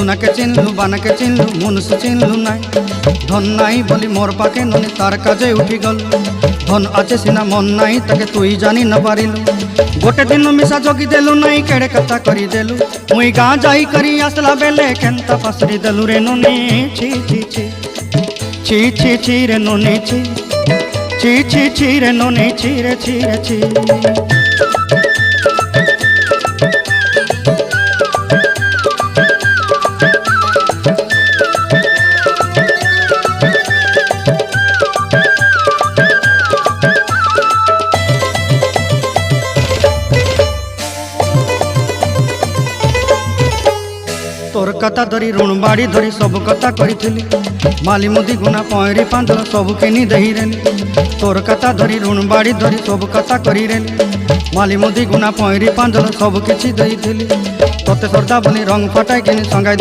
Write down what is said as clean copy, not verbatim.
सुनाके चिन्हलु बानाके चिन्हलु मुनुष चिन्हलु नाई धन नाई बोली मोर पाके ननी तार काजे उठी गल धन आचे सिना मन नाई ताके तुई जानी न पारिलु गोटे दिन मिसा जगी देलु नाई केड़े कथा करी देलु मुई गाँ जाई करी आसला बेले केंता पासरी देलु रे ननी छी छी छी छी छी छी रे ननी छी छी छी छी रे ननी छी रे छी रे छी तोर कथा धरी ऋण बाड़ी धरी सब कथा करी माली मुदी गुना पहरी पांदल सब किनी दही रेली तोर कथा धरी ऋण बाड़ी धरी सब कथा करी रेली माली मुदी गुना पहरी पांदल सब किछि दही तोते सरदा बनी रंग फटाई किनी संगाई